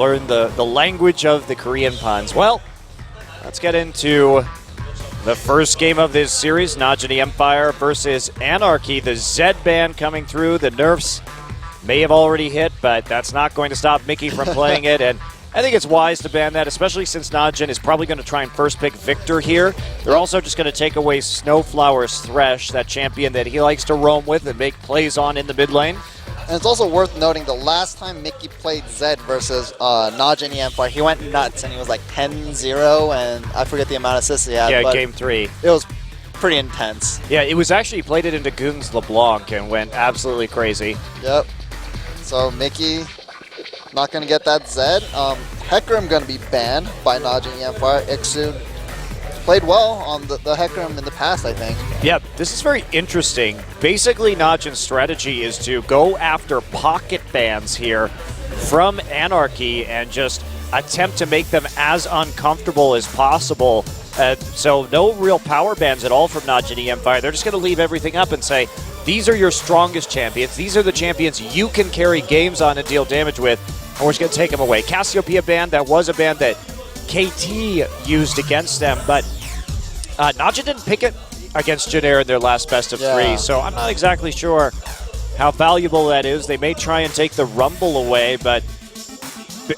learn the language of the Korean puns. Well, let's get into the first game of this series. Najin mFire versus Anarchy. The Z ban coming through. The nerfs may have already hit, but that's not going to stop Mickey from playing it. And I think it's wise to ban that, especially since Najin is probably going to try and first pick Victor here. They're also just going to take away Snowflower's Thresh, that champion that he likes to roam with and make plays on in the mid lane. And it's also worth noting the last time Mickey played Zed versus Najin mFire, he went nuts and he was like 10-0 and I forget the amount of assists he had. Yeah, but game 3. It was pretty intense. Yeah, it was actually, he played it into Goong's LeBlanc and went absolutely crazy. Yep. So Mickey not going to get that Zed. Hecarim going to be banned by Najin mFire. Ixu played well on the Hecarim in the past, I think. Yeah, this is very interesting. Basically, Najin's strategy is to go after pocket bans here from Anarchy and just attempt to make them as uncomfortable as possible. So no real power bans at all from Najin mFire. They're just going to leave everything up and say, these are your strongest champions. These are the champions you can carry games on and deal damage with. And we're just going to take them away. Cassiopeia ban, that was a ban that KT used against them, but Najin didn't pick it against Janair in their last best of 3, so I'm not exactly sure how valuable that is. They may try and take the Rumble away, but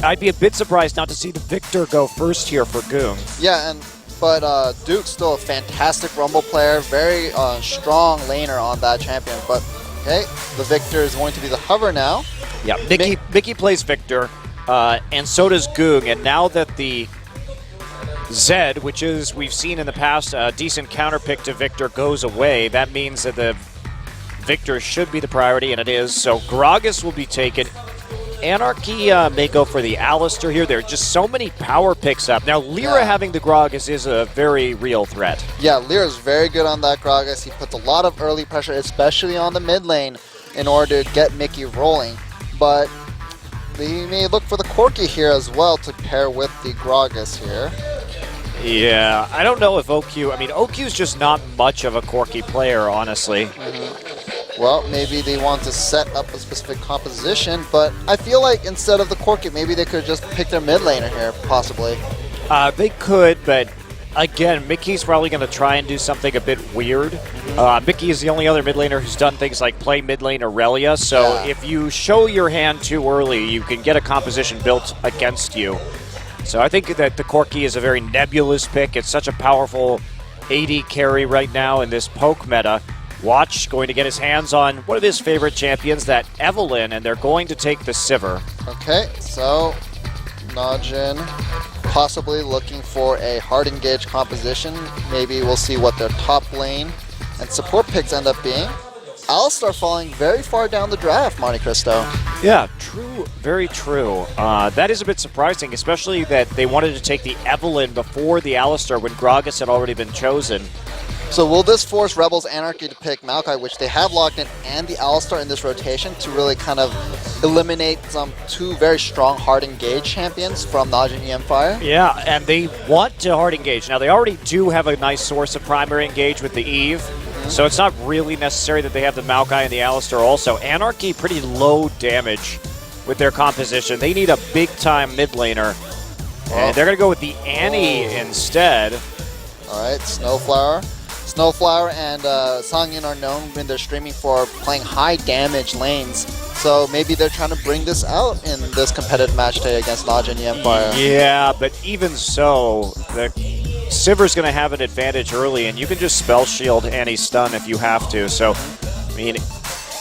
I'd be a bit surprised not to see the Victor go first here for Goong. Yeah, but Duke's still a fantastic Rumble player, very strong laner on that champion, but okay, the Victor is going to be the hover now. Yeah, Mickey plays Victor, and so does Goong, and now that the Zed, which is, we've seen in the past, a decent counterpick to Victor, goes away, that means that the Victor should be the priority, and it is. So Gragas will be taken. Anarchy may go for the Alistar here. There are just so many power picks up. Now, Lyra having the Gragas is a very real threat. Yeah, Lyra's very good on that Gragas. He puts a lot of early pressure, especially on the mid lane, in order to get Mickey rolling. But he may look for the Corki here as well to pair with the Gragas here. Yeah, I don't know if OQ... I mean, OQ's just not much of a Corki player, honestly. Well, maybe they want to set up a specific composition, but I feel like instead of the Corki, maybe they could just pick their mid laner here, possibly. They could, but again, Mickey's probably going to try and do something a bit weird. Mickey is the only other mid laner who's done things like play mid lane Aurelia, so if you show your hand too early, you can get a composition built against you. So I think that the Corki is a very nebulous pick. It's such a powerful AD carry right now in this poke meta. Watch going to get his hands on one of his favorite champions, that Evelynn, and they're going to take the Sivir. Okay, so Najin possibly looking for a hard engage composition. Maybe we'll see what their top lane and support picks end up being. Alistar falling very far down the draft, Monte Cristo. Yeah, true, very true. That is a bit surprising, especially that they wanted to take the Evelynn before the Alistar when Gragas had already been chosen. So will this force Rebels Anarchy to pick Maokai, which they have locked in, and the Alistar in this rotation to really kind of eliminate two very strong hard engage champions from Najin mFire? Yeah, and they want to hard engage. Now, they already do have a nice source of primary engage with the Eve, so it's not really necessary that they have the Maokai and the Alistar also. Anarchy, pretty low damage with their composition. They need a big-time mid laner, and they're going to go with the Annie instead. All right, Snowflower and Sangin are known when they're streaming for playing high damage lanes. So maybe they're trying to bring this out in this competitive match today against Najin mFire. Yeah, but even so, the Sivir's going to have an advantage early, and you can just spell shield Annie's stun if you have to. So, I mean,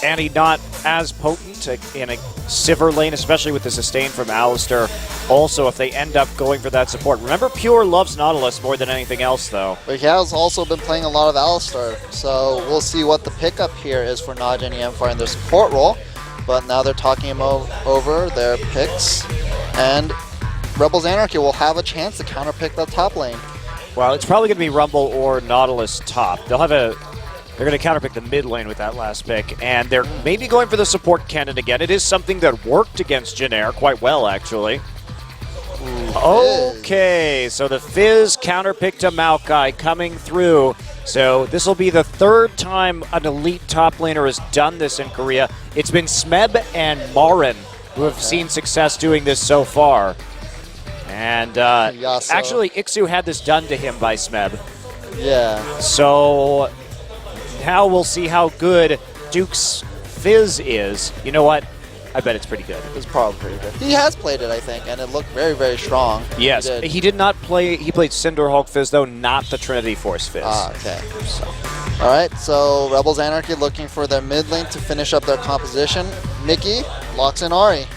Annie not as potent in a Sivir lane, especially with the sustain from Alistar. Also, if they end up going for that support. Remember, Pure loves Nautilus more than anything else, though. But he has also been playing a lot of Alistar, so we'll see what the pickup here is for Najin mFire in their support role. But now they're talking over their picks, and Rebels Anarchy will have a chance to counterpick that top lane. Well, it's probably going to be Rumble or Nautilus top. They'll have a... They're going to counterpick the mid lane with that last pick, and they're maybe going for the support cannon again. It is something that worked against Janair quite well, actually. Okay, so the Fizz counterpick to Maokai coming through. So this will be the third time an elite top laner has done this in Korea. It's been Smeb and Marin who have seen success doing this so far. And actually, Ixu had this done to him by Smeb. Yeah. So now we'll see how good Duke's Fizz is. You know what? I bet it's pretty good. It's probably pretty good. He has played it, I think, and it looked very, very strong. Yes. He did not play. He played Cinderhulk Fizz, though, not the Trinity Force Fizz. Ah, okay. So. All right, so Rebels Anarchy looking for their mid lane to finish up their composition. Mickey locks in Ahri.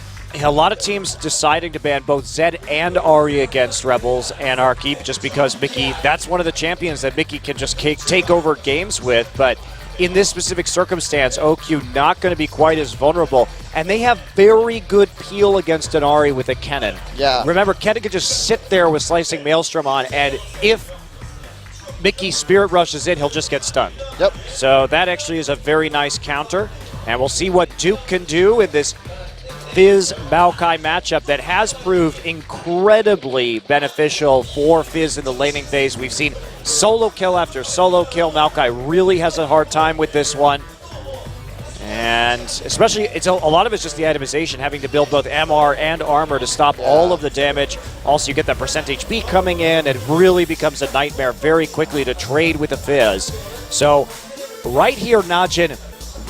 A lot of teams deciding to ban both Zed and Ahri against Rebels Anarchy just because Mickey, that's one of the champions that Mickey can just take over games with, but in this specific circumstance, OQ not going to be quite as vulnerable, and they have very good peel against an Ahri with a Kennen. Yeah. Remember, Kennen could just sit there with Slicing Maelstrom on, and if Mickey Spirit rushes in, he'll just get stunned. Yep. So that actually is a very nice counter, and we'll see what Duke can do in this Fizz Maokai matchup that has proved incredibly beneficial for Fizz in the laning phase. We've seen solo kill after solo kill. Maokai really has a hard time with this one. And especially, a lot of it's just the itemization, having to build both MR and armor to stop all of the damage. Also, you get that percent HP coming in, and it really becomes a nightmare very quickly to trade with the Fizz. So right here, Najin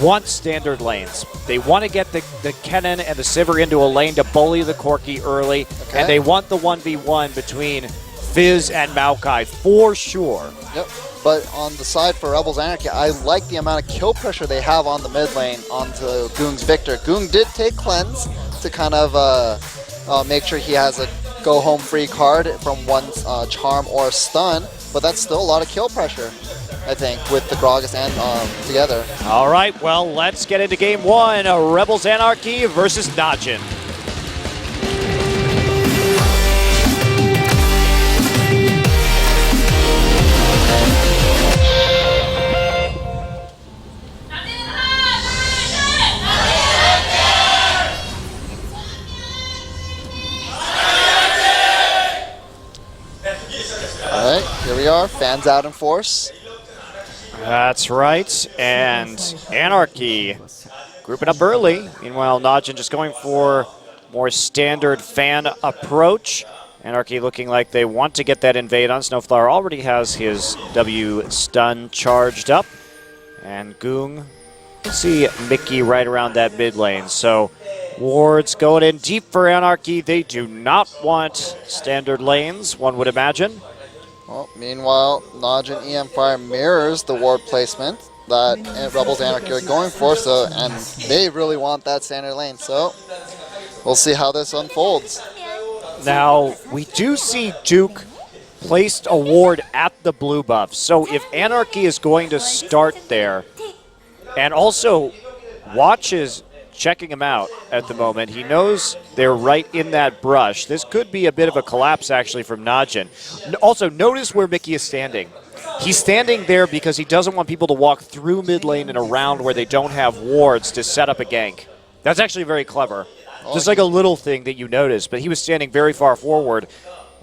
want standard lanes. They want to get the Kennen and the Sivir into a lane to bully the Corki early, and they want the 1v1 between Fizz and Maokai for sure. Yep. But on the side for Rebels Anarchy, I like the amount of kill pressure they have on the mid lane onto Goong's Victor. Goong did take Cleanse to kind of make sure he has a go-home free card from one charm or stun, but that's still a lot of kill pressure, I think, with the Gragas and together. All right, well, let's get into game one. Rebels Anarchy versus Najin. All right, here we are, fans out in force. That's right, and Anarchy grouping up early. Meanwhile, Najin just going for more standard fan approach. Anarchy looking like they want to get that invade on. Snowflower already has his W stun charged up. And Goong, you see Mickey right around that mid lane. So wards going in deep for Anarchy. They do not want standard lanes, one would imagine. Well, meanwhile, Najin mFire mirrors the ward placement that Rebels Anarchy are going for, and they really want that standard lane, so we'll see how this unfolds. Now, we do see Duke placed a ward at the blue buff, so if Anarchy is going to start there, and also watches checking him out at the moment. He knows they're right in that brush. This could be a bit of a collapse, actually, from Najin. Also, notice where Mickey is standing. He's standing there because he doesn't want people to walk through mid lane and around where they don't have wards to set up a gank. That's actually very clever. Just like a little thing that you notice, but he was standing very far forward.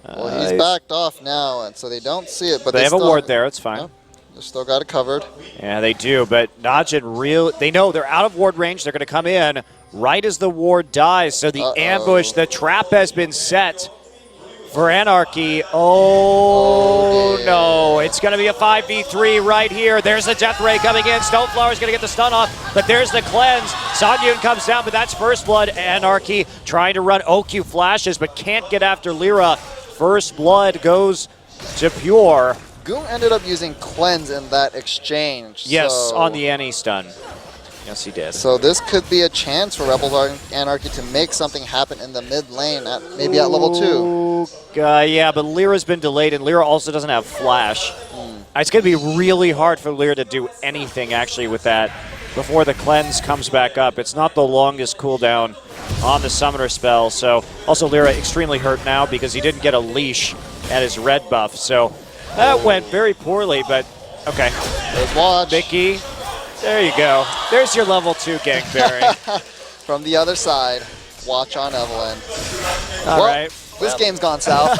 Well, he's backed off now, and so they don't see it. But they have a ward there, it's fine. Yeah, they still got it covered. Yeah, they do, but Najin they know they're out of ward range. They're going to come in right as the ward dies. So the ambush, the trap has been set for Anarchy. Oh no, it's going to be a 5v3 right here. There's the Death Ray coming in. Snowflower's going to get the stun off, but there's the cleanse. Sanyun comes down, but that's First Blood. Anarchy trying to run OQ flashes, but can't get after Lyra. First Blood goes to Pure. Goong ended up using Cleanse in that exchange. Yes, on the Annie stun. Yes, he did. So this could be a chance for Rebels Anarchy to make something happen in the mid lane, maybe at level 2. Yeah, but Lyra's been delayed, and Lyra also doesn't have Flash. It's going to be really hard for Lyra to do anything, actually, with that before the cleanse comes back up. It's not the longest cooldown on the Summoner spell. So also Lyra extremely hurt now because he didn't get a leash at his red buff. So that went very poorly, but okay. There's watch. Mickey, there you go. There's your level 2 gank berry. From the other side, watch on Evelynn. All right. This game's gone south.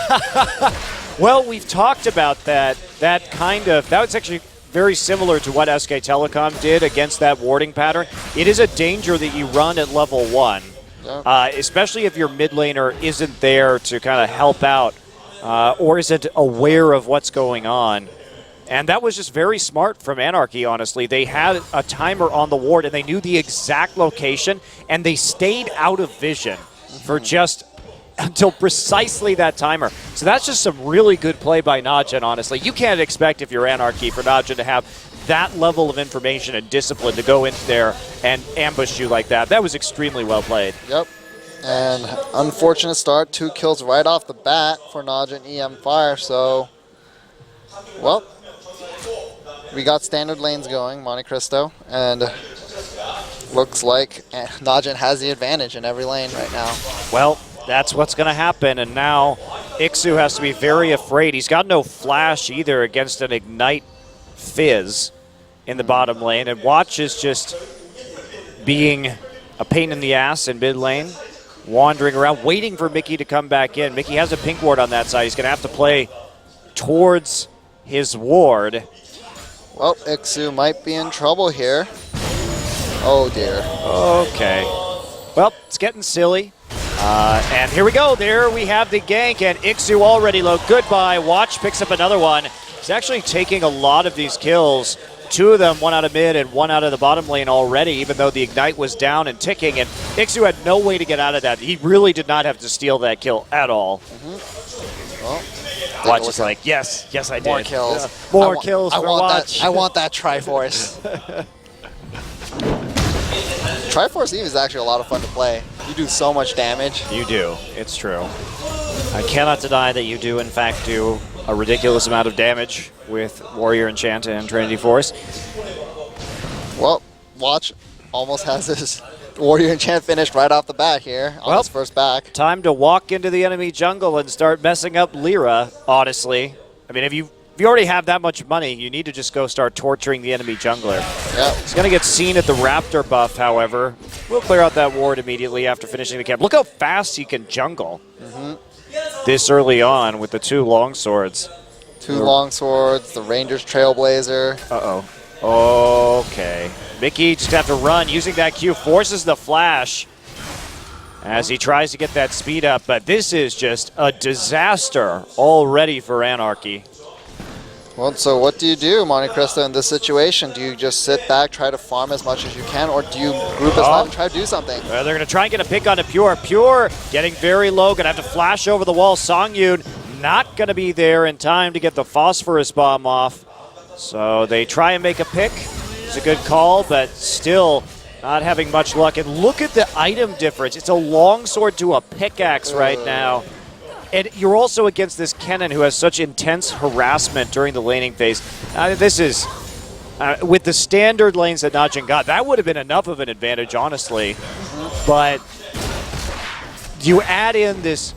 Well, we've talked about that. That was actually very similar to what SK Telecom did against that warding pattern. It is a danger that you run at level 1. especially if your mid laner isn't there to kind of help out or isn't aware of what's going on. And that was just very smart from Anarchy, honestly. They had a timer on the ward, and they knew the exact location, and they stayed out of vision for just until precisely that timer. So that's just some really good play by Najin, honestly. You can't expect, if you're Anarchy, for Najin to have that level of information and discipline to go into there and ambush you like that. That was extremely well played. Yep. And unfortunate start. 2 kills right off the bat for Najin mFire. So, well, we got standard lanes going, Monte Cristo, and looks like Najin has the advantage in every lane right now. Well, that's what's going to happen, and now Ixu has to be very afraid. He's got no flash either against an Ignite Fizz in the bottom lane, and Watch is just being a pain in the ass in mid lane, wandering around, waiting for Mickey to come back in. Mickey has a pink ward on that side. He's going to have to play towards his ward. Well, Ixu might be in trouble here. Oh, dear. Okay. Well, it's getting silly. And here we go. There we have the gank, and Ixu already low. Goodbye. Watch picks up another one. He's actually taking a lot of these kills. 2 of them, 1 out of mid and 1 out of the bottom lane already, even though the Ignite was down and ticking, and Ixu had no way to get out of that. He really did not have to steal that kill at all. Well, Watch is like, yes, I did. More kills. More kills for Watch. I want that Triforce. Triforce Eve is actually a lot of fun to play. You do so much damage. You do. It's true. I cannot deny that you do, in fact, do a ridiculous amount of damage with Warrior Enchant and Trinity Force. Well, Watch almost has his Warrior Enchant finished right off the bat here on his first back. Time to walk into the enemy jungle and start messing up Lyra, honestly. I mean, if you already have that much money, you need to just go start torturing the enemy jungler. Yep. He's going to get seen at the Raptor buff, however. We'll clear out that ward immediately after finishing the camp. Look how fast he can jungle this early on with the 2 longswords. 2 longswords, the Ranger's Trailblazer. Uh-oh. Okay. Mickey just have to run. Using that Q forces the flash as he tries to get that speed up. But this is just a disaster already for Anarchy. Well, so what do you do, Monte Cristo, in this situation? Do you just sit back, try to farm as much as you can, or do you group as well and try to do something? They're going to try and get a pick onto Pure. Pure getting very low, going to have to flash over the wall. Songyun not going to be there in time to get the Phosphorus Bomb off. So they try and make a pick. It's a good call, but still not having much luck. And look at the item difference. It's a longsword to a pickaxe right now. And you're also against this Kennen who has such intense harassment during the laning phase. This is, with the standard lanes that Najin got, that would have been enough of an advantage, honestly. But you add in this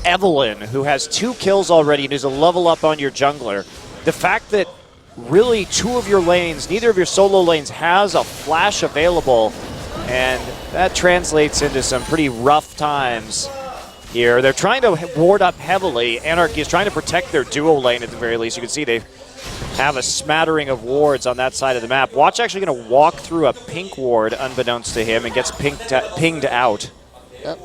Evelyn, who has 2 kills already and is a level up on your jungler. The fact that really 2 of your lanes, neither of your solo lanes has a flash available, and that translates into some pretty rough times here. They're trying to ward up heavily. Anarchy is trying to protect their duo lane at the very least. You can see they have a smattering of wards on that side of the map. Watch actually going to walk through a pink ward unbeknownst to him and gets pinged out. Yep.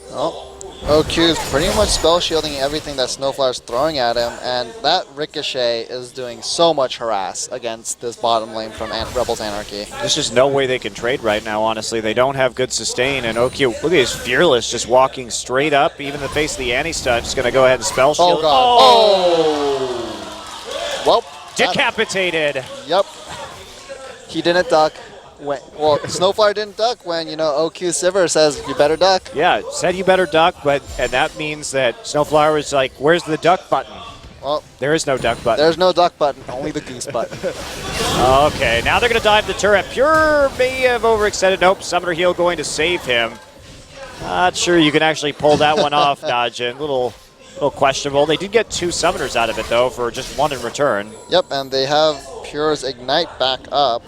Well, OQ is pretty much spell shielding everything that Snowflower's throwing at him, and that Ricochet is doing so much harass against this bottom lane from Rebels Anarchy. There's just no way they can trade right now, honestly. They don't have good sustain, and OQ, look at his Fearless just walking straight up, even in the face of the anti-stun, just going to go ahead and spell shield. Oh, God. Oh! Well, decapitated. Yep. He didn't duck. Well, Snowflower didn't duck when, OQ Sivir says, you better duck. Yeah, said you better duck, and that means that Snowflower is like, where's the duck button? Well, there is no duck button. There's no duck button, only the goose button. Okay, now they're going to dive the turret. Pure may have overextended. Nope, Summoner Heal going to save him. Not sure you can actually pull that one off, Najin. Little questionable. They did get 2 Summoners out of it, though, for just 1 in return. Yep, and they have Pure's Ignite back up.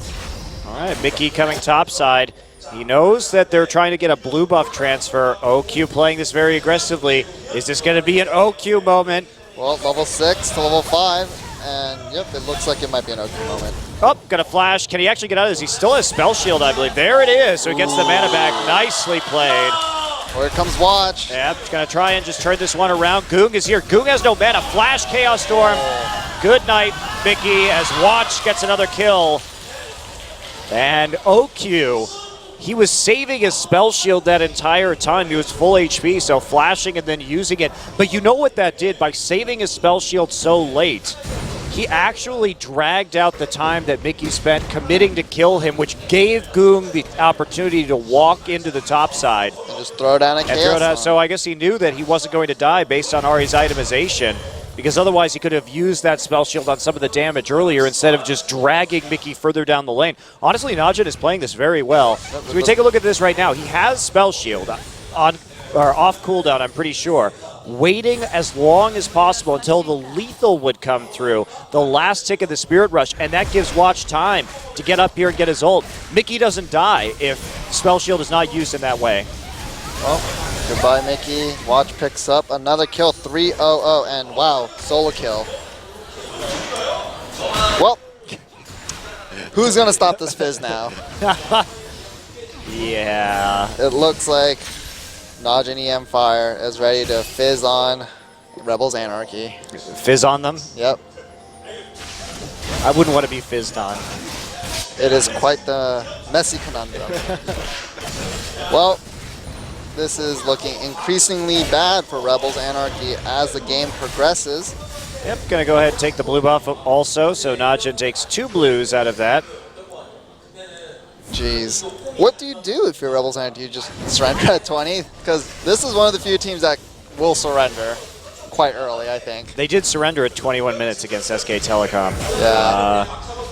All right, Mickey coming topside. He knows that they're trying to get a blue buff transfer. OQ playing this very aggressively. Is this going to be an OQ moment? Well, level 6 to level 5. and yep, it looks like it might be an okay moment. Oh, got a flash. Can he actually get out of this? He still has Spell Shield, I believe. There it is. So he gets the mana back. Nicely played. Here comes Watch. Yep, he's going to try and just turn this one around. Goong is here. Goong has no mana. Flash Chaos Storm. Good night, Mickey, as Watch gets another kill. And OQ, he was saving his Spell Shield that entire time. He was full HP, so flashing and then using it. But you know what that did? By saving his Spell Shield so late, he actually dragged out the time that Mickey spent committing to kill him, which gave Goong the opportunity to walk into the top side. And just throw down a Chaos. So I guess he knew that he wasn't going to die based on Ari's itemization, because otherwise he could have used that Spell Shield on some of the damage earlier instead of just dragging Mickey further down the lane. Honestly, Najin is playing this very well. So we take a look at this right now. He has Spell Shield on or off cooldown, I'm pretty sure, waiting as long as possible until the lethal would come through, the last tick of the Spirit Rush, and that gives Watch time to get up here and get his ult. Mickey doesn't die if Spell Shield is not used in that way. Well, goodbye, Mickey. Watch picks up another kill, 3-0-0, and wow, solo kill. Well, who's going to stop this Fizz now? Yeah. It looks like Najin mFire is ready to fizz on Rebels Anarchy. Fizz on them? Yep. I wouldn't want to be fizzed on. It is quite the messy conundrum. Well, this is looking increasingly bad for Rebels Anarchy as the game progresses. Yep, gonna go ahead and take the blue buff also, so Najin takes 2 blues out of that. Jeez. What do you do if you're Rebels Anarchy? Do you just surrender at 20? Because this is one of the few teams that will surrender quite early, I think. They did surrender at 21 minutes against SK Telecom. Yeah.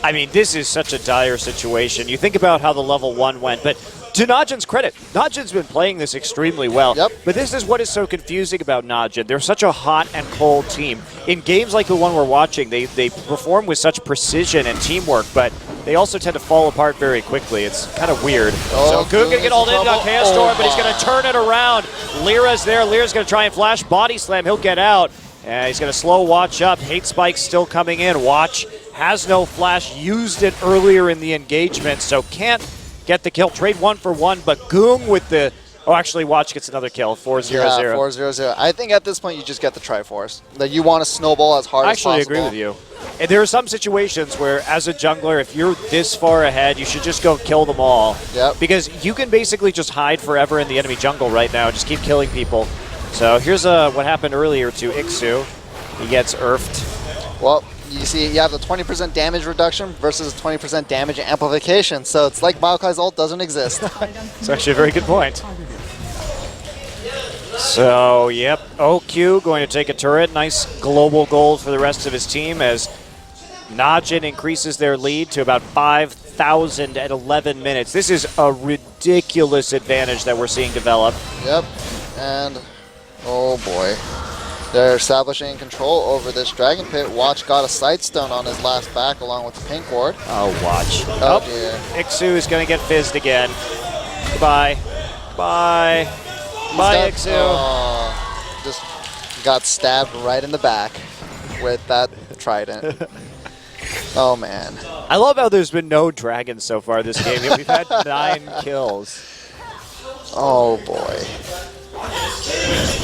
I mean, this is such a dire situation. You think about how the level 1 went, but to Najin's credit, Najin's been playing this extremely well. Yep. But this is what is so confusing about Najin. They're such a hot and cold team. In games like the one we're watching, they perform with such precision and teamwork, but they also tend to fall apart very quickly. It's kind of weird. Oh, so Goong gonna get all in on Chaos Storm, but he's my. gonna turn it around. Lyra's there. Lyra's gonna try and flash body slam. He'll get out. And he's gonna slow Watch up. Hate Spike's still coming in. Watch has no flash, used it earlier in the engagement, so can't get the kill. Trade 1 for 1, but Goong with the... Oh, actually, Watch gets another kill, 4-0-0. Yeah, 4-0-0. I think at this point you just get the Triforce. That you want to snowball as hard as possible. I actually agree with you. And there are some situations where, as a jungler, if you're this far ahead, you should just go kill them all. Yep. Because you can basically just hide forever in the enemy jungle right now and just keep killing people. So here's what happened earlier to Ixu. He gets nerfed. Well, you see, you have the 20% damage reduction versus 20% damage amplification. So it's like Maokai's ult doesn't exist. It's actually a very good point. So, yep, OQ going to take a turret. Nice global goal for the rest of his team as Najin increases their lead to about 5,000 at 11 minutes. This is a ridiculous advantage that we're seeing develop. Yep, and oh boy. They're establishing control over this Dragon Pit. Watch got a Sightstone on his last back along with the Pink Ward. Oh, Watch. Oh dear. Ixu is going to get fizzed again. Goodbye. Bye. Bye, Ixu. Oh, just got stabbed right in the back with that trident. Oh, man. I love how there's been no dragons so far this game. We've had 9 kills. Oh, boy.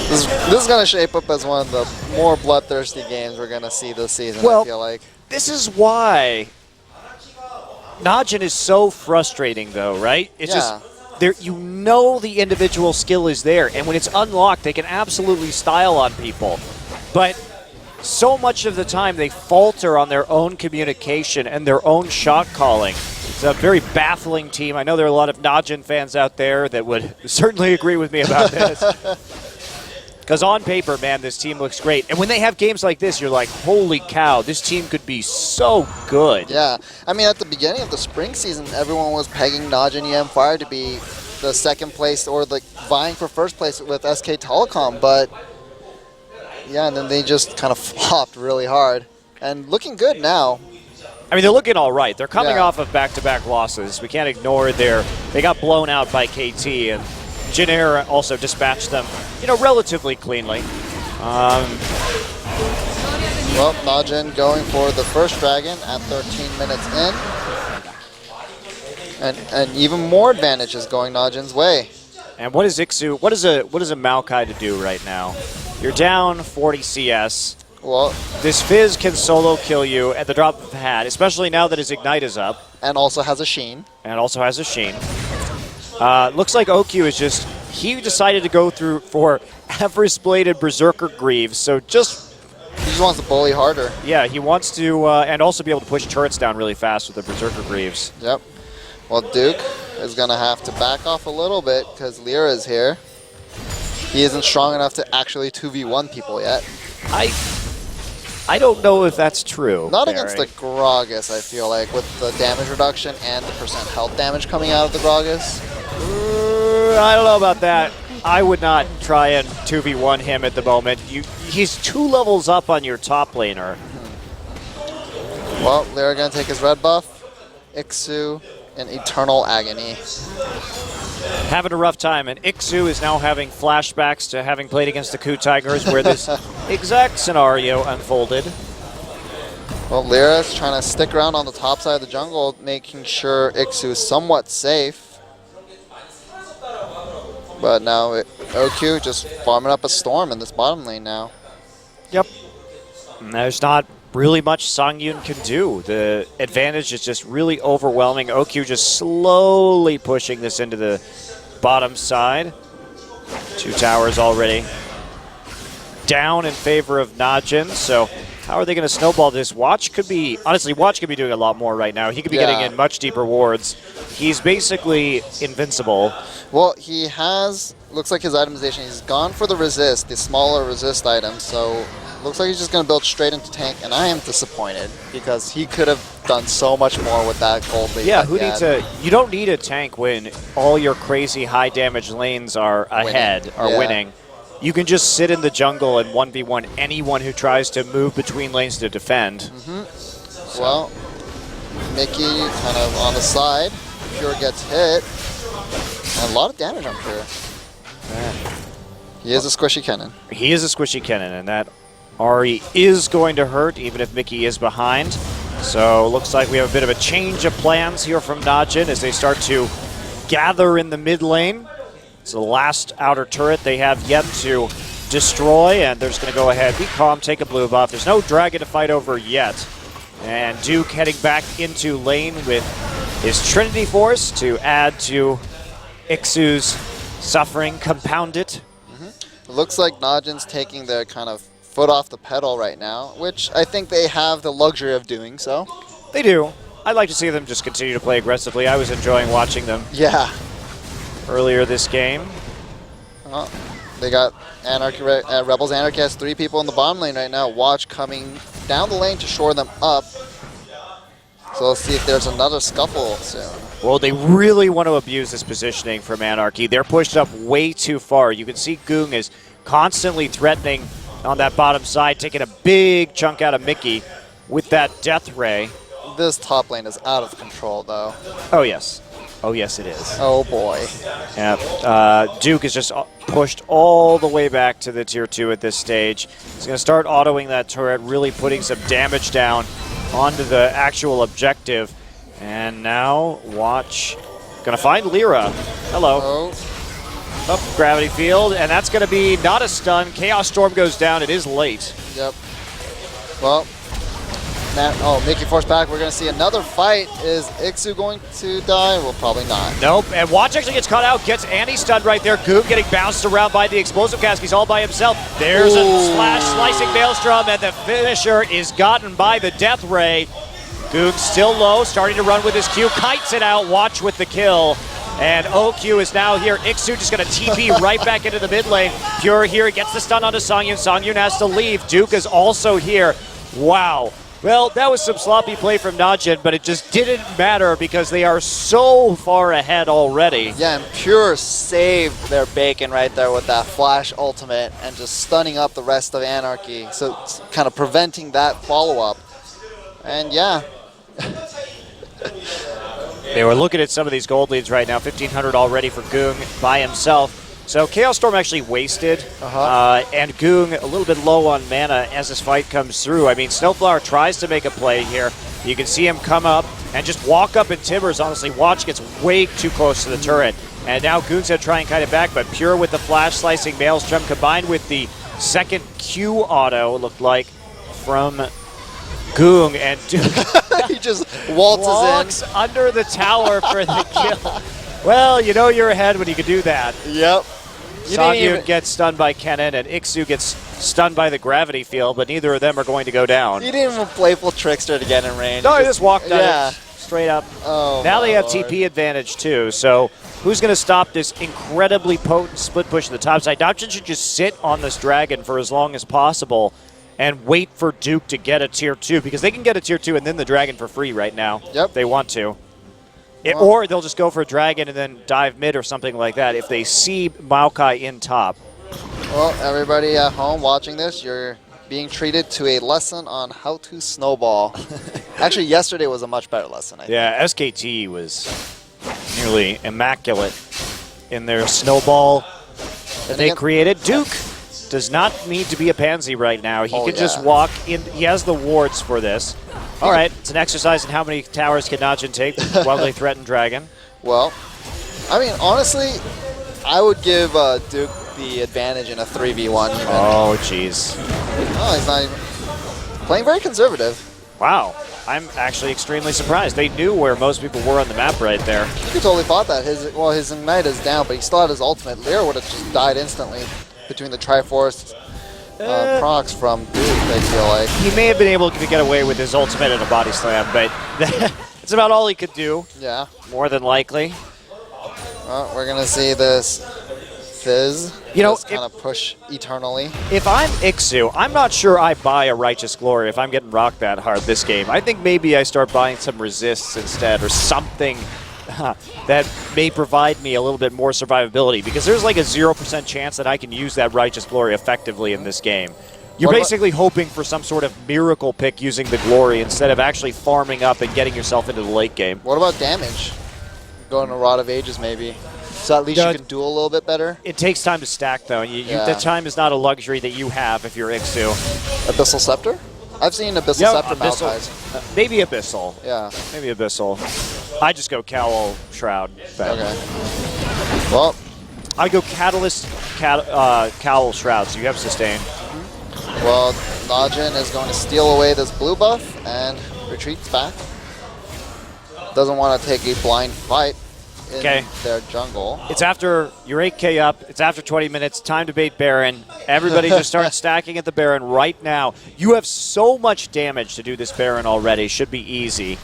This is going to shape up as one of the more bloodthirsty games we're going to see this season, well, I feel like. This is why Najin is so frustrating, though, right? It's just... You know the individual skill is there, and when it's unlocked, they can absolutely style on people. But so much of the time, they falter on their own communication and their own shot calling. It's a very baffling team. I know there are a lot of Najin fans out there that would certainly agree with me about this. Because on paper, man, this team looks great. And when they have games like this, you're like, holy cow, this team could be so good. Yeah. I mean, at the beginning of the spring season, everyone was pegging Najin mFire to be the second place or like vying for first place with SK Telecom. But, yeah, and then they just kind of flopped really hard. And looking good now. I mean, they're looking all right. They're coming off of back-to-back losses. We can't ignore they got blown out by KT, and Jin also dispatched them, relatively cleanly. Well, Najin going for the first dragon at 13 minutes in. And even more advantage is going Najin's way. And what is Ixu? What is a Maokai to do right now? You're down 40 CS. Well, this Fizz can solo kill you at the drop of a hat, especially now that his Ignite is up. And also has a Sheen. Looks like OQ is just, he decided to go through for Everest-bladed Berserker Greaves, so he just wants to bully harder. Yeah, he wants to, and also be able to push turrets down really fast with the Berserker Greaves. Yep. Well, Duke is going to have to back off a little bit because Lyra is here. He isn't strong enough to actually 2v1 people yet. I don't know if that's true. Not against the Gragas, I feel like, with the damage reduction and the % health damage coming out of the Gragas. I don't know about that. I would not try and 2v1 him at the moment. He's 2 levels up on your top laner. Well, Lyra going to take his red buff. Ixu in Eternal Agony. Having a rough time, and Ixu is now having flashbacks to having played against the Ku Tigers where this exact scenario unfolded. Well, Lyra's trying to stick around on the top side of the jungle, making sure Ixu is somewhat safe. But now OQ just farming up a storm in this bottom lane now. Yep. And there's not really much Songyun can do. The advantage is just really overwhelming. OQ just slowly pushing this into the bottom side. 2 towers already down in favor of Najin, so how are they going to snowball this? Watch could be doing a lot more right now. He could be getting in much deeper wards. He's basically invincible. Well, he has, looks like his itemization, he's gone for the resist, the smaller resist item, so looks like he's just going to build straight into tank, and I am disappointed because he could have done so much more with that gold lead. Yeah, you don't need a tank when all your crazy high damage lanes are ahead, winning. You can just sit in the jungle and 1v1 anyone who tries to move between lanes to defend. Well, Mickey kind of on the side. Pure gets hit. And a lot of damage on Pure. He is a squishy cannon. He is a squishy cannon, and that Ari is going to hurt, even if Mickey is behind. So looks like we have a bit of a change of plans here from Najin as they start to gather in the mid lane. It's the last outer turret they have yet to destroy, and they're just going to go ahead, be calm, take a blue buff. There's no dragon to fight over yet. And Duke heading back into lane with his Trinity Force to add to Ixu's suffering, compound it. It looks like Najin's taking their kind of foot off the pedal right now, which I think they have the luxury of doing so. They do. I'd like to see them just continue to play aggressively. I was enjoying watching them. Yeah. Earlier this game. Well, they got Anarchy, Rebels Anarchy has 3 people in the bottom lane right now. Watch coming down the lane to shore them up. So let's see if there's another scuffle soon. Well, they really want to abuse this positioning from Anarchy. They're pushed up way too far. You can see Goong is constantly threatening on that bottom side, taking a big chunk out of Mickey with that Death Ray. This top lane is out of control, though. Oh, yes. Oh, yes, it is. Oh, boy. Yeah. Duke is just pushed all the way back to the Tier 2 at this stage. He's going to start autoing that turret, really putting some damage down onto the actual objective. And now, watch. Going to find Lyra. Hello. Up gravity field, and that's going to be not a stun. Chaos Storm goes down. It is late. Yep. Well, Mickey forced back. We're going to see another fight. Is Ixu going to die? Well, probably not. Nope. And Watch actually gets caught out, gets anti-stunned right there. Goog getting bounced around by the explosive cask. He's all by himself. There's a slash slicing Maelstrom, and the finisher is gotten by the Death Ray. Goog still low, starting to run with his Q. Kites it out. Watch with the kill. And OQ is now here. Ixu just going to TP right back into the mid lane. Pure here gets the stun onto Songyun. Songyun has to leave. Duke is also here. Wow. Well, that was some sloppy play from Najin, but it just didn't matter because they are so far ahead already. Yeah, and Pure saved their bacon right there with that flash ultimate and just stunning up the rest of Anarchy. So it's kind of preventing that follow-up. And yeah. They were looking at some of these gold leads right now. 1,500 already for Goong by himself. So Chaos Storm actually wasted, and Goong a little bit low on mana as this fight comes through. I mean, Snowflower tries to make a play here. You can see him come up and just walk up in Timbers. Honestly, Watch gets way too close to the turret. And now Goong's going to try and kite it back, but Pure with the flash slicing Maelstrom combined with the second Q auto, looked like, from Goong, and Duke he just walks in. Under the tower for the kill. Well, you know you're ahead when you can do that. Yep. Sangyun gets stunned by Kennen, and Ixu gets stunned by the gravity field, but neither of them are going to go down. You didn't even playful trickster to get in range. No, he just walked out straight up. Oh, now they have Lord. TP advantage too, so who's going to stop this incredibly potent split push to the top side? Najin should just sit on this dragon for as long as possible and wait for Duke to get a tier 2, because they can get a tier 2 and then the dragon for free right now. Yep. If they want to. Or they'll just go for a dragon and then dive mid or something like that if they see Maokai in top. Well, everybody at home watching this, you're being treated to a lesson on how to snowball. Actually, yesterday was a much better lesson, I think. Yeah, SKT was nearly immaculate in their snowball that they created. Duke does not need to be a pansy right now. He can just walk in. He has the wards for this. All right, it's an exercise in how many towers can Najin take while they threaten Dragon. Well, I mean, honestly, I would give Duke the advantage in a 3v1 even. Oh, jeez. Oh, he's not even playing very conservative. Wow. I'm actually extremely surprised. They knew where most people were on the map right there. You could totally thought that. His Ignite is down, but he still had his ultimate. Lear would have just died instantly between the Triforce procs from Duke, I feel like. He may have been able to get away with his ultimate and a body slam, but that's about all he could do. Yeah. More than likely. Well, we're going to see this Fizz kind of push eternally. If I'm Ixu, I'm not sure I buy a Righteous Glory if I'm getting rocked that hard this game. I think maybe I start buying some Resists instead or something that may provide me a little bit more survivability, because there's like a 0% chance that I can use that Righteous Glory effectively in this game. You're basically hoping for some sort of miracle pick using the Glory instead of actually farming up and getting yourself into the late game. What about damage? Going to Rod of Ages maybe. So at least you can duel a little bit better? It takes time to stack though. The time is not a luxury that you have if you're Ixu. Abyssal Scepter? I've seen Abyssal Scepter Maokai's. Maybe Abyssal. Yeah. Maybe Abyssal. I just go Cowl Shroud. Okay. Well, I go Catalyst Cowl Shroud, so you have sustain. Well, Najin is going to steal away this blue buff and retreats back. Doesn't want to take a blind fight in their jungle. It's after you're 8k up. It's after 20 minutes. Time to bait Baron. Everybody just start stacking at the Baron right now. You have so much damage to do this Baron already. Should be easy.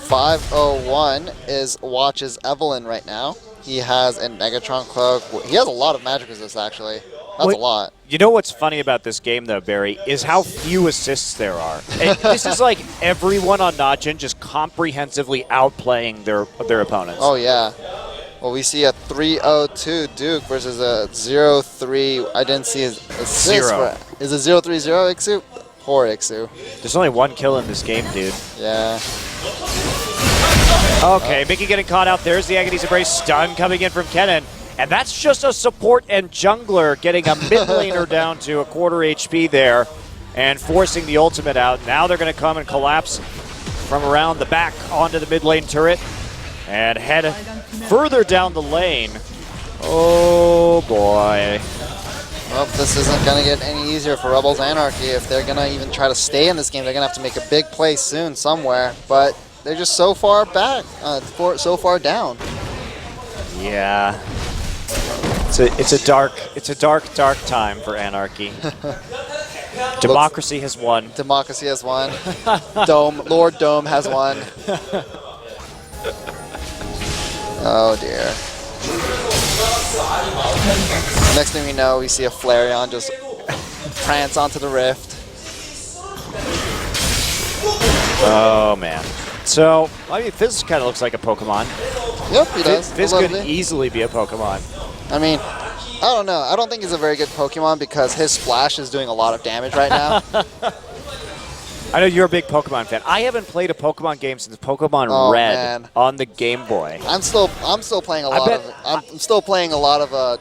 501 is Watch's Evelyn right now. He has a Megatron Cloak. He has a lot of magic resist, actually. That's a lot. You know what's funny about this game, though, Barry, is how few assists there are. And this is like everyone on Najin just comprehensively outplaying their opponents. Oh, yeah. Well, we see a 3-0-2 Duke versus a 0-3. I didn't see his assist. Is it 0-3-0 Ixu? Poor Ixu. There's only one kill in this game, dude. Yeah. Okay, Mickey getting caught out. There's the Agony's Embrace stun coming in from Kennen. And that's just a support and jungler getting a mid laner down to a quarter HP there and forcing the ultimate out. Now they're going to come and collapse from around the back onto the mid lane turret and head further down the lane. Oh boy. Well, this isn't going to get any easier for Rebels Anarchy. If they're going to even try to stay in this game, they're going to have to make a big play soon somewhere. But they're just so far back, so far down. Yeah. It's a dark time for Anarchy. Democracy has won. Democracy has won. Lord Dome has won. Oh dear. Next thing we know, we see a Flareon just prance onto the rift. Oh man. So, I mean, Fizz kind of looks like a Pokemon. Yep, he does. Fizz could easily be a Pokemon. I mean, I don't know. I don't think he's a very good Pokemon because his Splash is doing a lot of damage right now. I know you're a big Pokemon fan. I haven't played a Pokemon game since Pokemon Red on the Game Boy. I'm still playing a lot of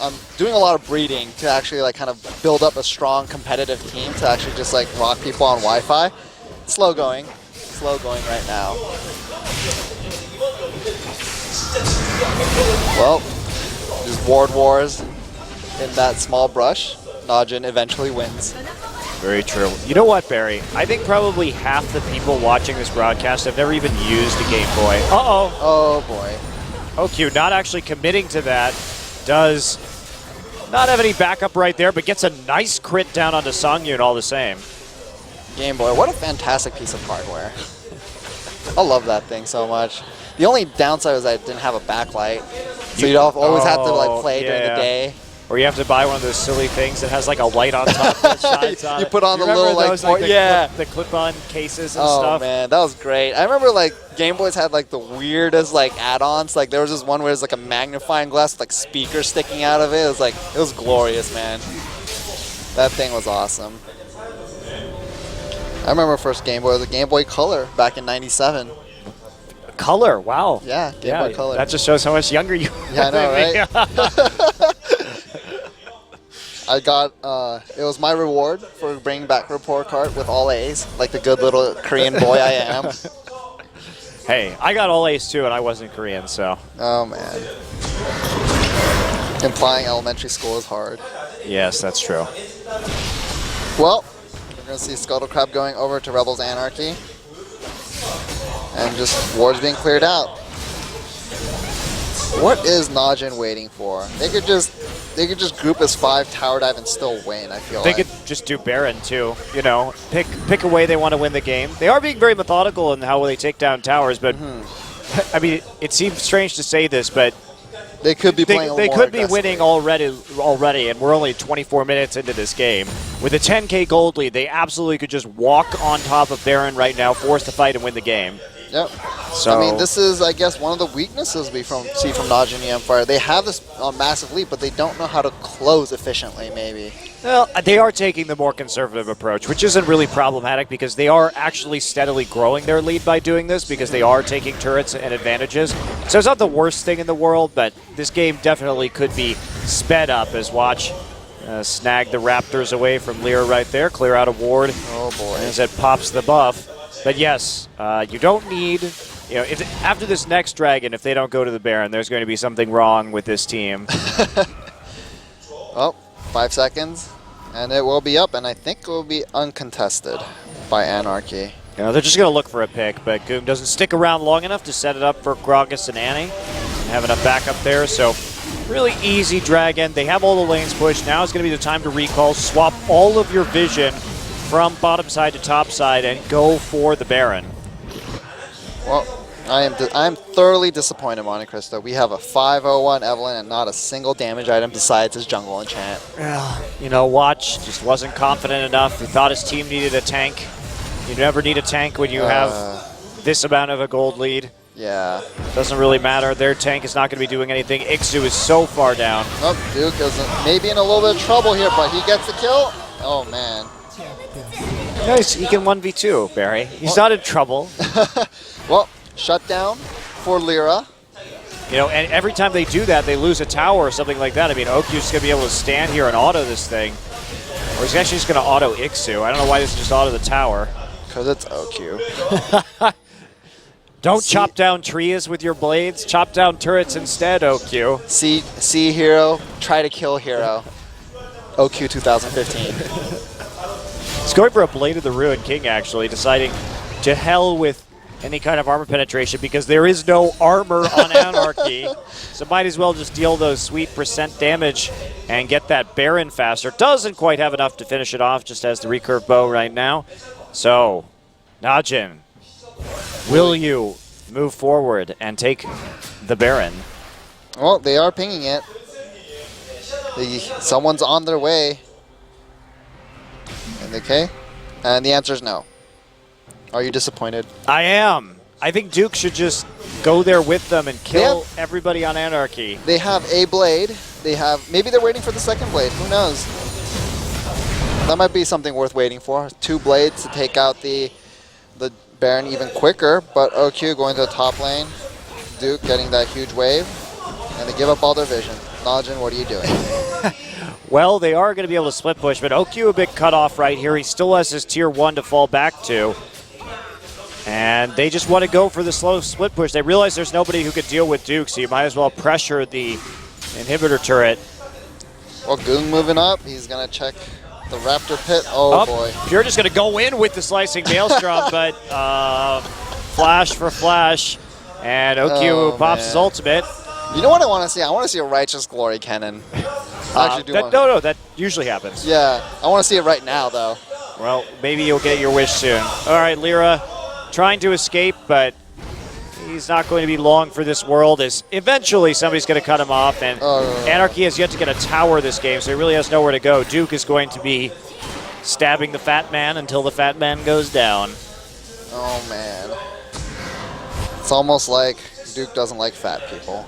I'm doing a lot of breeding to actually like kind of build up a strong competitive team to actually just like rock people on Wi-Fi. Slow going right now. Well, just ward wars in that small brush. Najin eventually wins. Very true. You know what, Barry? I think probably half the people watching this broadcast have never even used a Game Boy. Uh-oh. Oh, boy. OQ not actually committing to that. Does not have any backup right there, but gets a nice crit down onto Songyun all the same. Game Boy, what a fantastic piece of hardware. I love that thing so much. The only downside was I didn't have a backlight, so you'd always have to like play during the day. Or you have to buy one of those silly things that has like a light on top that shines on You it. put on the little like, the clip-on cases and stuff. Oh man, that was great. I remember like Game Boys had like the weirdest like add-ons. Like there was this one where it was like a magnifying glass with like speakers sticking out of it. It was glorious, man. That thing was awesome. I remember first Game Boy was a Game Boy Color back in '97. Color, wow. Yeah, Game Boy Color. That just shows how much younger you are. Yeah, I know, right? I got, it was my reward for bringing back report card with all A's, like the good little Korean boy I am. Hey, I got all A's too, and I wasn't Korean, so. Oh, man. Implying elementary school is hard. Yes, that's true. Well, we're going to see Scuttle Crab going over to Rebels Anarchy. And just wards being cleared out. What is Najin waiting for? They could just group as 5 tower dive and still win, I feel like. They could just do Baron too, you know. Pick a way they want to win the game. They are being very methodical in how they take down towers, but I mean, it seems strange to say this, but they could be playing a They more could be aggressively. winning already, and we're only 24 minutes into this game. With a 10K gold lead, they absolutely could just walk on top of Baron right now, force the fight, and win the game. Yep. So, I mean, this is, I guess, one of the weaknesses we see from Najin and mFire. They have this massive lead, but they don't know how to close efficiently, maybe. Well, they are taking the more conservative approach, which isn't really problematic because they are actually steadily growing their lead by doing this because they are taking turrets and advantages. So it's not the worst thing in the world, but this game definitely could be sped up as Watch snag the Raptors away from Lear right there, clear out a ward. Oh, boy. As it pops the buff. But yes, you don't need, you know, after this next Dragon, if they don't go to the Baron, there's going to be something wrong with this team. Oh, 5 seconds, and it will be up, and I think it will be uncontested by Anarchy. You know, they're just going to look for a pick, but Goom doesn't stick around long enough to set it up for Gragas and Annie. And have enough backup there, so really easy Dragon. They have all the lanes pushed. Now is going to be the time to recall, swap all of your vision from bottom side to top side and go for the Baron. Well, I am thoroughly disappointed, Monte Cristo. We have a 501 Evelyn and not a single damage item besides his jungle enchant. Well, you know, Watch just wasn't confident enough. He thought his team needed a tank. You never need a tank when you have this amount of a gold lead. Yeah. Doesn't really matter. Their tank is not going to be doing anything. Ixu is so far down. Oh, Duke is maybe in a little bit of trouble here, but he gets the kill. Oh, man. Nice, he can 1v2, Barry. He's not in trouble. Well, shutdown for Lyra. You know, and every time they do that, they lose a tower or something like that. I mean, Okyu's going to be able to stand here and auto this thing. Or he's actually just going to auto Ixu. I don't know why this is just auto the tower. Because it's OQ. Don't chop down trees with your blades. Chop down turrets instead, OQ. See Hero, try to kill Hero. OQ 2015. He's going for a Blade of the Ruined King, actually, deciding to hell with any kind of armor penetration because there is no armor on Anarchy. So might as well just deal those sweet percent damage and get that Baron faster. Doesn't quite have enough to finish it off, just has the recurve bow right now. So, Najin, will you move forward and take the Baron? Well, they are pinging it. Someone's on their way. Okay? And the answer is no. Are you disappointed? I am. I think Duke should just go there with them and kill everybody on Anarchy. They have a blade. Maybe they're waiting for the second blade. Who knows? That might be something worth waiting for. 2 blades to take out the Baron even quicker. But OQ going to the top lane. Duke getting that huge wave. And they give up all their vision. Najin, what are you doing? Well, they are going to be able to split push, but OQ a bit cut off right here. He still has his tier 1 to fall back to. And they just want to go for the slow split push. They realize there's nobody who could deal with Duke, so you might as well pressure the inhibitor turret. Well, Goong moving up. He's going to check the Raptor pit. Oh, boy. Pure just going to go in with the slicing Maelstrom, but flash for flash. And OQ pops his ultimate. You know what I want to see? I want to see a Righteous Glory cannon. No, that usually happens. Yeah, I want to see it right now, though. Well, maybe you'll get your wish soon. All right, Lyra trying to escape, but he's not going to be long for this world, as eventually somebody's going to cut him off, and Anarchy has yet to get a tower this game, so he really has nowhere to go. Duke is going to be stabbing the fat man until the fat man goes down. Oh, man. It's almost like Duke doesn't like fat people.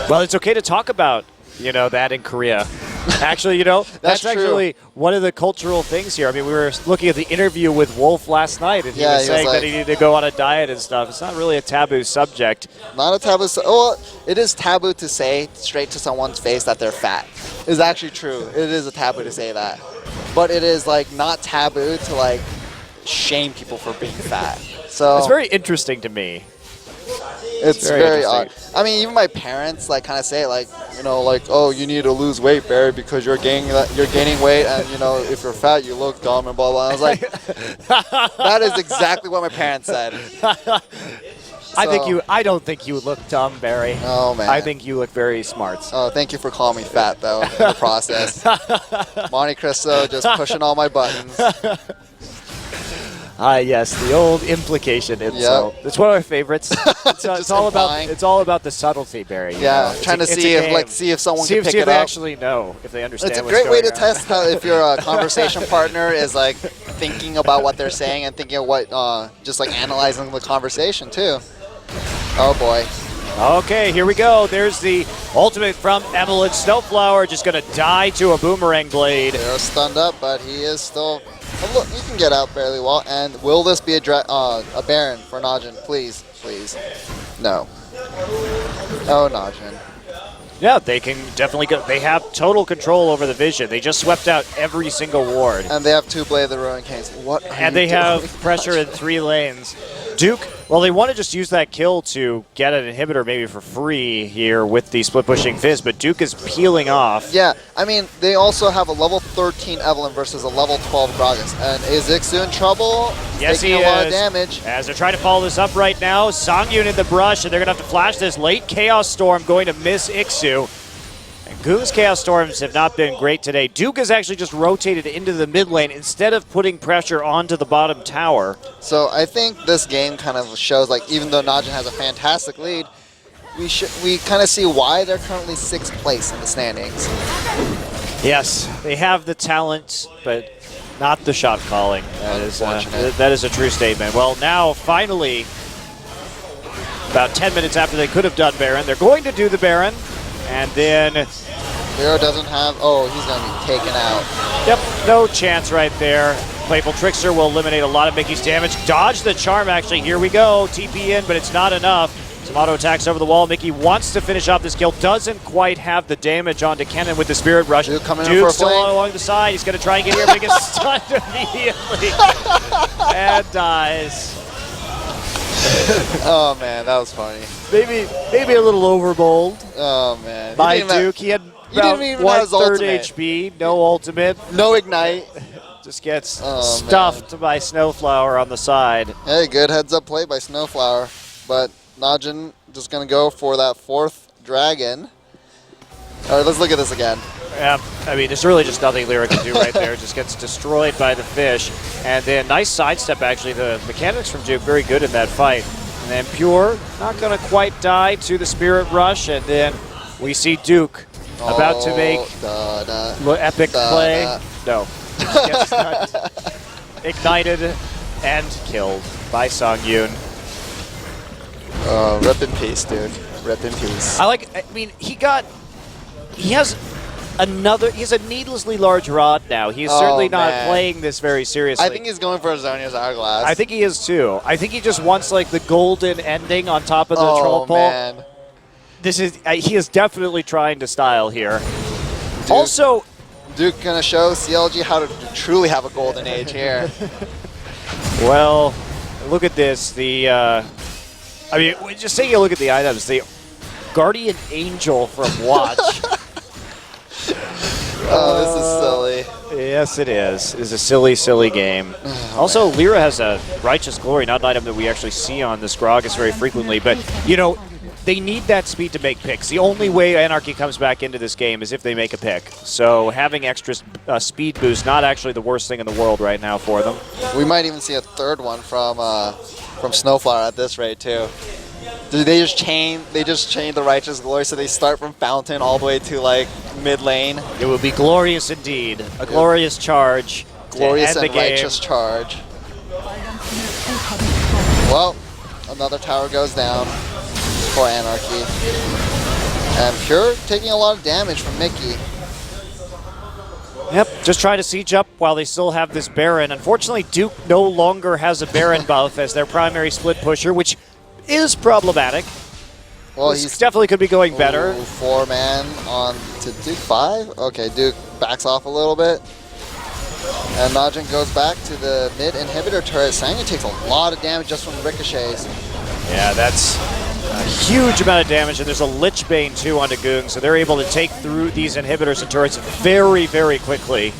Well, it's okay to talk about, that in Korea. Actually, that's actually one of the cultural things here. I mean, we were looking at the interview with Wolf last night, and he was saying that he needed to go on a diet and stuff. It's not really a taboo subject. Not a taboo. Well, it is taboo to say straight to someone's face that they're fat. It's actually true. It is a taboo to say that. But it is, not taboo to, shame people for being fat. So it's very interesting to me. It's very odd. I mean, even my parents kind of say oh, you need to lose weight, Barry, because you're gaining weight, and if you're fat, you look dumb and blah blah. I was like, that is exactly what my parents said. I don't think you look dumb, Barry. Oh man. I think you look very smart. Oh, thank you for calling me fat though in the process. Monte Cristo just pushing all my buttons. Yes, the old implication insult. It's one of our favorites. It's all about the subtlety, Barry. Yeah, trying to see if someone can pick it up. They actually know, if they understand. It's a great way to test if your conversation partner is thinking about what they're saying and thinking of what, just analyzing the conversation too. Oh boy. Okay, here we go. There's the ultimate from Evelyn. Snowflower just going to die to a boomerang blade. They're stunned up, but he is still... Oh, look, he can get out fairly well. And will this be a Baron for Najin? Please, please. No. Oh, Najin. Yeah, they can definitely go. They have total control over the vision. They just swept out every single ward. And they have 2 Blade of the Ruin Kings. What are And they have pressure in 3 lanes. Duke, well, they want to just use that kill to get an inhibitor maybe for free here with the split pushing Fizz, but Duke is peeling off. Yeah, I mean, they also have a level 13 Evelyn versus a level 12 Gragas. And is Ixu in trouble? Yes, taking a lot of damage. As they're trying to follow this up right now, Songyun in the brush, and they're going to have to flash this late Chaos Storm, going to miss Ixu. And Goong's Chaos Storms have not been great today. Duke has actually just rotated into the mid lane instead of putting pressure onto the bottom tower. So I think this game kind of shows, even though Najin has a fantastic lead, we kind of see why they're currently 6th place in the standings. Yes, they have the talent, but not the shot calling. That is a true statement. Well, now, finally, about 10 minutes after they could have done Baron, they're going to do the Baron, and then... Lero doesn't have... Oh, he's going to be taken out. Yep, no chance right there. Playful Trickster will eliminate a lot of Mickey's damage. Dodge the charm, actually. Here we go. TP in, but it's not enough. Some auto attacks over the wall. Mickey wants to finish off this kill. Doesn't quite have the damage onto Kennen with the Spirit Rush. Duke coming Duke in for a still flame. along the side. He's going to try and get here, but he gets stunned immediately. And dies. Oh, man, that was funny. Maybe a little overbold. Oh, man. By Duke. He had about 1/3 HP. No ultimate. No ignite. Just gets stuffed by Snowflower on the side. Hey, good heads-up play by Snowflower. But Najin just going to go for that 4th dragon. All right, let's look at this again. Yeah, I mean, there's really just nothing Lyra can do right there. It just gets destroyed by the fish. And then nice sidestep, actually. The mechanics from Duke, very good in that fight. And then Pure, not going to quite die to the Spirit Rush. And then we see Duke about to make epic play. No. Gets ignited and killed by Songyun. Rip in peace, dude. Rip in peace. He has a needlessly large rod now. He's certainly not playing this very seriously. I think he's going for Azonia's Hourglass. I think he is too. I think he just wants the golden ending on top of the troll pole. Man. This is he is definitely trying to style here. Duke, Also, Duke gonna show CLG how to truly have a golden age here. well, look at this. I mean, just taking a look at the items. The Guardian Angel from Watch. Oh, this is silly. Yes, it is. It's a silly, silly game. Oh, also, man. Lyra has a Righteous Glory, not an item that we actually see on this Gragas very frequently. But, you know, they need that speed to make picks. The only way Anarchy comes back into this game is if they make a pick. So having extra speed boost, not actually the worst thing in the world right now for them. We might even see a third one from Snowflower at this rate too. Dude, they just chain the Righteous Glory, so they start from Fountain all the way to like mid lane. It would be glorious indeed. A glorious charge. Glorious to end and the game. righteous charge. Well, another tower goes down for Anarchy. And Pure taking a lot of damage from Mickey. Yep, just try to siege up while they still have this Baron. Unfortunately, Duke no longer has a Baron buff as their primary split pusher, which is problematic. Well, this he's definitely could be going better. 4-man on to Duke 5. Okay, Duke backs off a little bit. And Najin goes back to the mid inhibitor turret. Sangha takes a lot of damage just from ricochets. Yeah, that's a huge amount of damage, and there's a Lich Bane too onto Goong, so they're able to take through these inhibitors and turrets very, very quickly.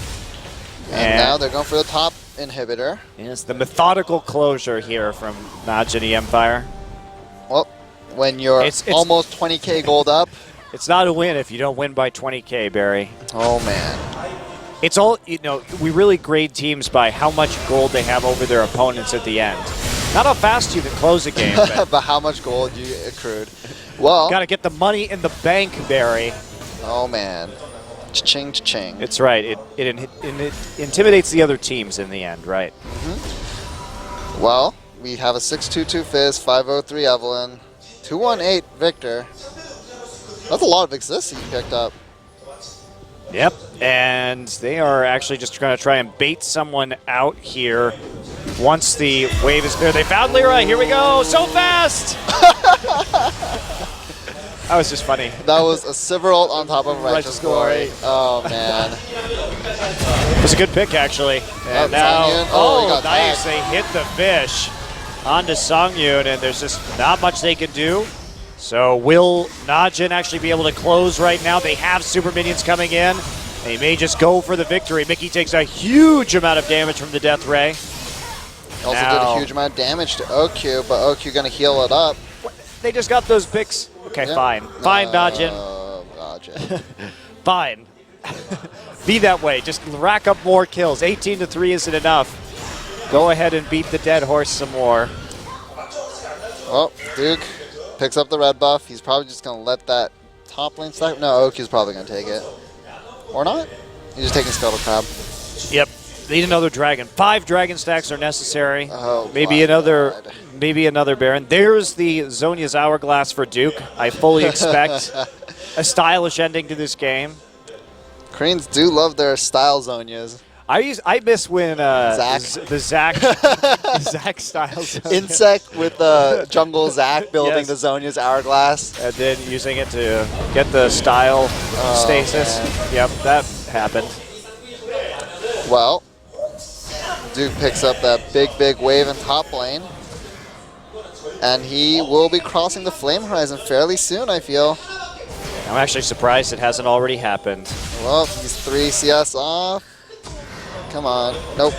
And now they're going for the top inhibitor. Yes, the methodical closure here from Najin mFire. Well, when you're It's almost 20k gold up. It's not a win if you don't win by 20k, Barry. Oh, man. It's all, you know, we really grade teams by how much gold they have over their opponents at the end. Not how fast you can close a game, but But how much gold you accrued. Well, got to get the money in the bank, Barry. oh, man. Cha-ching, cha-ching. It's right. It intimidates the other teams in the end, right? Well, we have a 6-2-2 Fizz, 5-0-3 Evelyn, 2-1-8 Victor. That's a lot of exists you picked up. Yep, and they are actually just going to try and bait someone out here once the wave is clear. They found Lyra. Here we go. So fast! That was just funny. That was a Sivert on top of Righteous Glory. Oh, man. It was a good pick, actually. And now, Songyun. Oh, he got nice. tagged. They hit the fish onto Songyun, and there's just not much they can do. So will Najin actually be able to close right now? They have super minions coming in. They may just go for the victory. Mickey takes a huge amount of damage from the Death Ray. Also did a huge amount of damage to OQ, but OQ going to heal it up. They just got those picks. Okay, Yep. fine. Fine, Najin. Najin. Fine. Be that way. Just rack up more kills. 18-3 isn't enough. Go ahead and beat the dead horse some more. Well, Duke picks up the red buff. He's probably just going to let that top lane stack. No, OQ's probably going to take it. Or not. He's just taking Scuttle Crab. Yep. Need another dragon. 5 dragon stacks are necessary. Oh, maybe my another God. maybe another Baron. There's the Zhonya's Hourglass for Duke. I fully expect a stylish ending to this game. Koreans do love their style Zhonyas. I miss when Zac. the Zac Zac styles Insect with Jungle Zac building Yes. the Zhonya's Hourglass. and then using it to get the style stasis. man. Yep, that happened. Well, Duke picks up that big wave in top lane. And he will be crossing the Flame Horizon fairly soon, I feel. I'm actually surprised it hasn't already happened. Well, he's 3 CS off. Come on. Nope.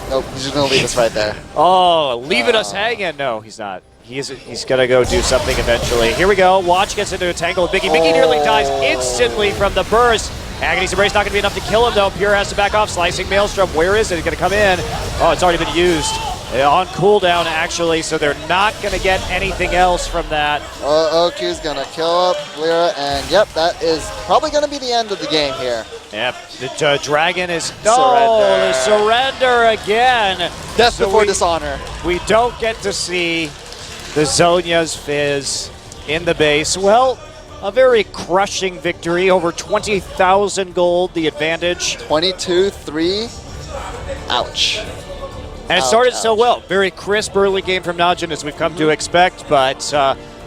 Nope. He's just going to leave us right there. Oh, leaving us hanging. No, he's not. He's going to go do something eventually. Here we go. Watch gets into a tangle with Mickey. Mickey nearly dies instantly from the burst. Agony's Embrace not going to be enough to kill him, though. Pure has to back off. Slicing Maelstrom. Where is it? It's going to come in. Oh, it's already been used. On cooldown, actually, so they're not going to get anything else from that. OQ's going to kill up Lyra, and yep, that is probably going to be the end of the game here. Yep, the dragon is... No, the surrender again. Death So before we- dishonor. We don't get to see the Zhonya's Fizz in the base. Well, a very crushing victory, over 20,000 gold, the advantage. 22-3. Ouch. And it started so well. Very crisp early game from Najin, as we've come to expect, but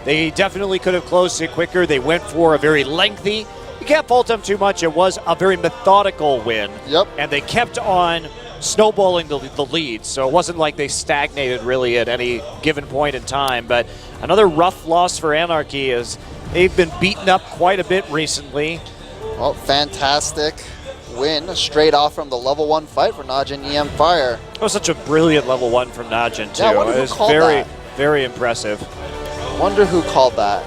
They definitely could have closed it quicker. They went for a very lengthy. You can't fault them too much. It was a very methodical win. Yep. And they kept on snowballing the lead, so it wasn't like they stagnated really at any given point in time. But another rough loss for Anarchy as they've been beaten up quite a bit recently. Well, fantastic win straight off from the level 1 fight for Najin mFire. It was such a brilliant level 1 from Najin too. Yeah, I wonder It who was called very, that. very impressive. Wonder who called that.